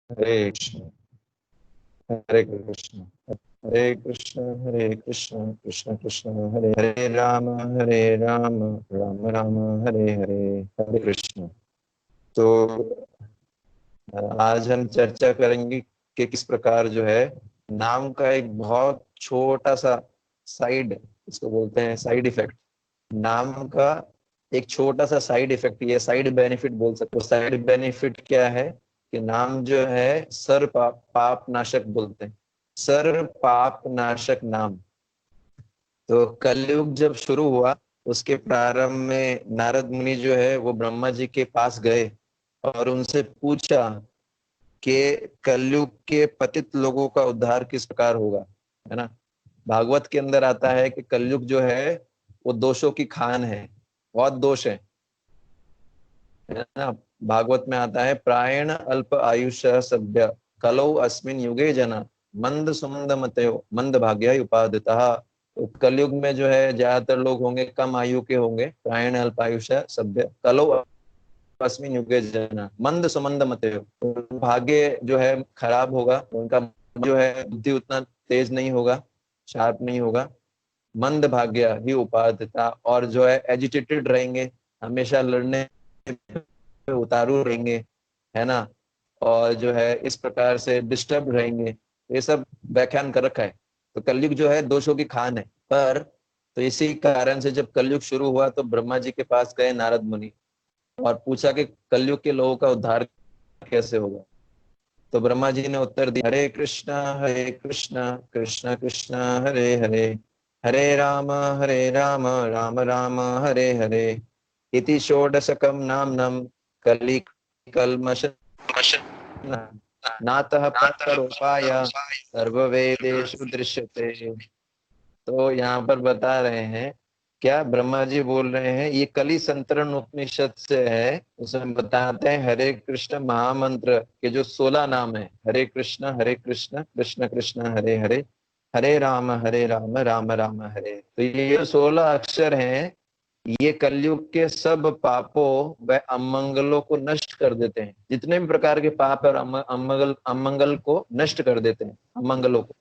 हरे कृष्ण हरे कृष्ण हरे कृष्ण हरे कृष्ण कृष्ण कृष्ण हरे हरे राम राम राम हरे हरे। हरे कृष्ण। तो आज हम चर्चा करेंगे कि किस प्रकार जो है नाम का एक बहुत छोटा सा साइड, इसको बोलते हैं साइड इफेक्ट। नाम का एक छोटा सा साइड इफेक्ट, ये साइड बेनिफिट बोल सकते हो। साइड बेनिफिट क्या है कि नाम जो है सर पाप नाशक बोलते हैं, सर पाप नाशक नाम। तो कलयुग जब शुरू हुआ, उसके प्रारंभ में नारद मुनि जो है वो ब्रह्मा जी के पास गए और उनसे पूछा कि कलयुग के पतित लोगों का उद्धार किस प्रकार होगा, है ना। भागवत के अंदर आता है कि कलयुग जो है वो दोषों की खान है, बहुत दोष है ना। भागवत में आता है प्रायण अल्प आयुष सभ्य कलौ अस्मिन युगे जना मंद सुमंद मतयो मंद भाग्य उपादिता। तो कलयुग में जो है ज्यादातर लोग होंगे कम आयु के होंगे, प्रायण अल्प आयुष सभ्य कलौ अस्मिन युगे जना मंद सुमंद मतयो। तो भाग्य जो है खराब होगा, उनका जो है बुद्धि उतना तेज नहीं होगा, शार्प नहीं होगा। मंद भाग्य ही उपाधिता, और जो है एजिटेटेड रहेंगे, हमेशा लड़ने पे उतारू रहेंगे, है ना। और जो है इस प्रकार से डिस्टर्ब रहेंगे, ये सब व्याख्यान कर रखा है। तो कलयुग जो है दोषों की खान है। पर तो इसी कारण से जब कलयुग शुरू हुआ तो ब्रह्मा जी के पास गए नारद मुनि और पूछा कि कलयुग के लोगों का उद्धार कैसे होगा। तो ब्रह्मा जी ने उत्तर दिया, हरे कृष्णा कृष्ण कृष्ण हरे हरे, हरे राम राम हरे हरे, इति षोडशकं नाम्नं कलि कल्मष नातः परतरोपाय सर्ववेदेषु दृश्यते। तो यहाँ पर बता रहे हैं, क्या ब्रह्मा जी बोल रहे हैं, ये कली संतरण उपनिषद से है। उसमें बताते हैं हरे कृष्ण महामंत्र के जो 16 नाम है, हरे कृष्ण कृष्ण कृष्ण हरे हरे, हरे राम राम हरे। तो ये जो 16 अक्षर हैं, ये कलयुग के सब पापों व अमंगलों को नष्ट कर देते हैं। जितने भी प्रकार के पाप और अमंगल को नष्ट कर देते हैं, अमंगलों को।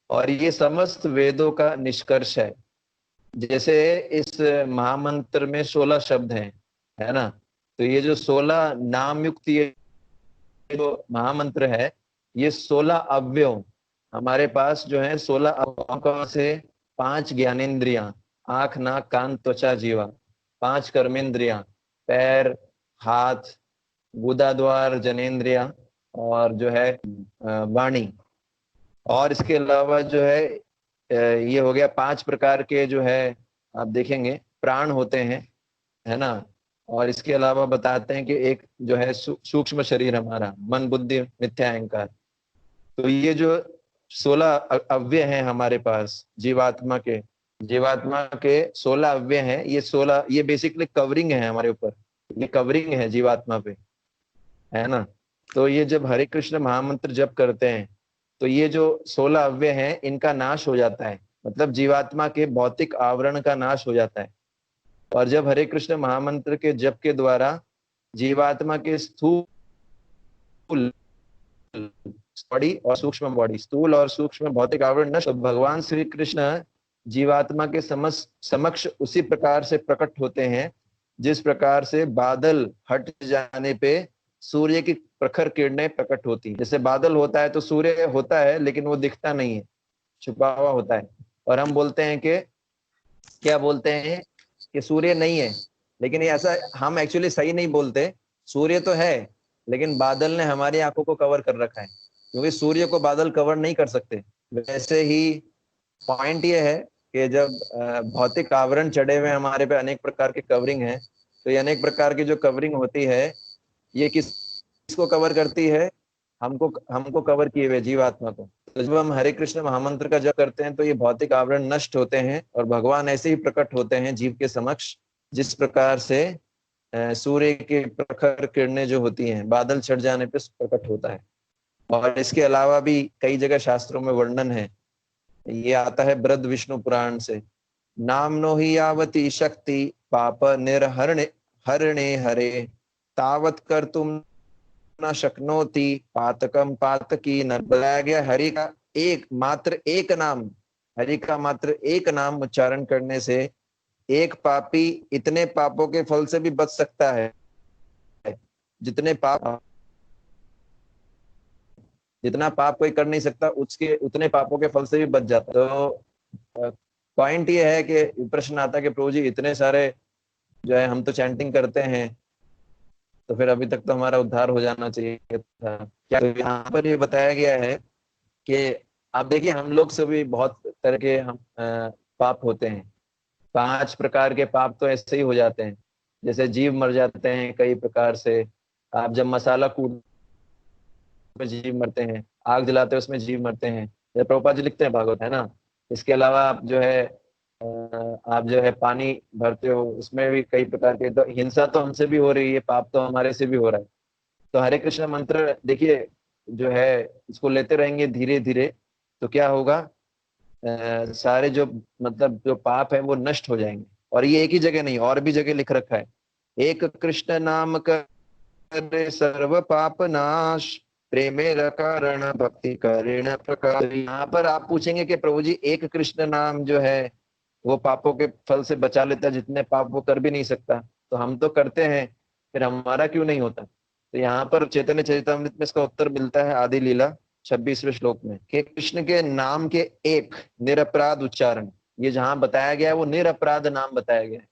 और ये समस्त वेदों का निष्कर्ष है। जैसे इस महामंत्र में 16 शब्द हैं, है ना। तो ये जो 16 नाम युक्त ये जो महामंत्र है, ये 16 अव्ययों हमारे पास जो है 16 अव्ययों से 5 ज्ञानेन्द्रियां, आंख नाक कान त्वचा जीवा, 5 कर्मेंद्रियां, पैर हाथ गुदा द्वार जनेन्द्रिया, और जो है वाणी। और इसके अलावा जो है ये हो गया 5 प्रकार के जो है, आप देखेंगे प्राण होते हैं, है ना। और इसके अलावा बताते हैं कि एक जो है सूक्ष्म शरीर हमारा, मन बुद्धि मिथ्या अहंकार। तो ये जो 16 अव्यय हैं हमारे पास जीवात्मा के 16 अव्यय हैं। ये 16, ये बेसिकली कवरिंग है हमारे ऊपर, ये कवरिंग है जीवात्मा पे, है ना। तो ये जब हरे कृष्ण महामंत्र जप करते हैं तो ये जो 16 अव्यय हैं इनका नाश हो जाता है, मतलब जीवात्मा के भौतिक आवरण का नाश हो जाता है। और जब हरे कृष्ण महामंत्र के जप के द्वारा जीवात्मा के स्थूल बॉडी और सूक्ष्म बॉडी, स्थूल और सूक्ष्म भौतिक आवरण नष्ट, तो भगवान श्री कृष्ण जीवात्मा के समक्ष उसी प्रकार से प्रकट होते हैं जिस प्रकार से बादल हट जाने पे सूर्य की प्रखर किरणें प्रकट होती हैं। जैसे बादल होता है तो सूर्य होता है लेकिन वो दिखता नहीं है, छुपा हुआ होता है। और हम बोलते हैं कि क्या बोलते हैं कि सूर्य नहीं है, लेकिन ये ऐसा हम एक्चुअली सही नहीं बोलते। सूर्य तो है लेकिन बादल ने हमारी आंखों को कवर कर रखा है, क्योंकि सूर्य को बादल कवर नहीं कर सकते। वैसे ही पॉइंट ये है कि जब भौतिक आवरण चढ़े हुए हमारे पे, अनेक प्रकार के कवरिंग है, तो ये अनेक प्रकार की जो कवरिंग होती है ये किसको कवर करती है, हमको हमको कवर किए हुए जीवात्मा को। तो जब हम हरे कृष्ण महामंत्र का जप करते हैं तो ये भौतिक आवरण नष्ट होते हैं और भगवान ऐसे ही प्रकट होते हैं जीव के समक्ष, जिस प्रकार से सूर्य की प्रखर किरणें जो होती हैं बादल छट जाने पे प्रकट होता है। और इसके अलावा भी कई जगह शास्त्रों में वर्णन है, ये आता है बृहद विष्णु पुराण से, नामनो ही यावती शक्ति पाप निर्हरणे हरणे हरे तावत कर तुम न शक्नोति पातकम पातकी न। बताया गया हरि का मात्र एक नाम, हरि का मात्र एक नाम उच्चारण करने से एक पापी इतने पापों के फल से भी बच सकता है जितना पाप कोई कर नहीं सकता, उसके उतने पापों के फल से भी बच जाता। तो पॉइंट ये है कि प्रश्न आता है कि प्रभु जी इतने सारे जो है हम तो चैंटिंग करते हैं, तो फिर अभी तक तो हमारा उद्धार हो जाना चाहिए था क्या? तो यहाँ पर ये बताया गया है कि आप देखिए हम लोग से भी बहुत तरह के हम पाप होते हैं। 5 प्रकार के पाप तो ऐसे ही हो जाते हैं, जैसे जीव मर जाते हैं कई प्रकार से। आप जब मसाला कूट में जीव मरते हैं, आग जलाते हैं उसमें जीव मरते हैं, जैसे प्रभुपाद जी लिखते हैं भागवत, है ना। इसके अलावा आप जो है आप जो है पानी भरते हो, उसमें भी कई प्रकार के। तो हिंसा तो हमसे भी हो रही है, पाप तो हमारे से भी हो रहा है। तो हरे कृष्ण मंत्र देखिए जो है इसको लेते रहेंगे धीरे धीरे, तो क्या होगा, सारे जो मतलब जो पाप है वो नष्ट हो जाएंगे। और ये एक ही जगह नहीं, और भी जगह लिख रखा है, एक कृष्ण नाम करे सर्व पाप नाश, प्रेमे कारण भक्ति करेण प्रकाश। यहाँ पर आप पूछेंगे कि प्रभु जी एक कृष्ण नाम जो है वो पापों के फल से बचा लेता है, जितने पाप वो कर भी नहीं सकता, तो हम तो करते हैं, फिर हमारा क्यों नहीं होता? तो यहाँ पर चैतन्य चरितामृत में इसका उत्तर मिलता है आदि लीला 26वें श्लोक में कि कृष्ण के नाम के एक निरपराध उच्चारण, ये जहां बताया गया है वो निरपराध नाम बताया गया है।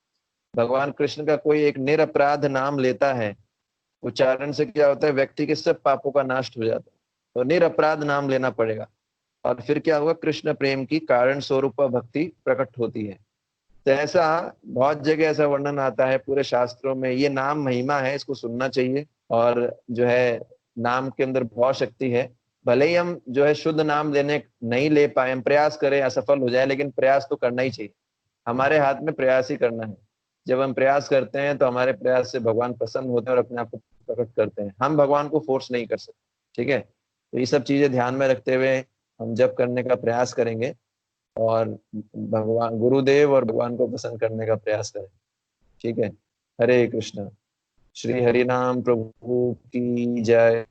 भगवान कृष्ण का कोई एक निरपराध नाम लेता है, उच्चारण से क्या होता है, व्यक्ति के सब पापों का नाश हो जाता है। तो निरपराध नाम लेना पड़ेगा, और फिर क्या होगा, कृष्ण प्रेम की कारण स्वरूप भक्ति प्रकट होती है। तो ऐसा बहुत जगह ऐसा वर्णन आता है पूरे शास्त्रों में, ये नाम महिमा है, इसको सुनना चाहिए। और जो है नाम के अंदर बहुत शक्ति है। भले ही हम जो है शुद्ध नाम लेने नहीं ले पाए, हम प्रयास करें असफल हो जाए, लेकिन प्रयास तो करना ही चाहिए। हमारे हाथ में प्रयास ही करना है। जब हम प्रयास करते हैं तो हमारे प्रयास से भगवान प्रसन्न होते हैं और अपने आप को प्रकट करते हैं। हम भगवान को फोर्स नहीं कर सकते, ठीक है। तो ये सब चीजें ध्यान में रखते हुए हम जब करने का प्रयास करेंगे, और भगवान गुरुदेव और भगवान को पसंद करने का प्रयास करें, ठीक है। हरे कृष्ण। श्री हरि नाम प्रभु की जय।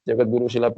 जगत गुरु शिला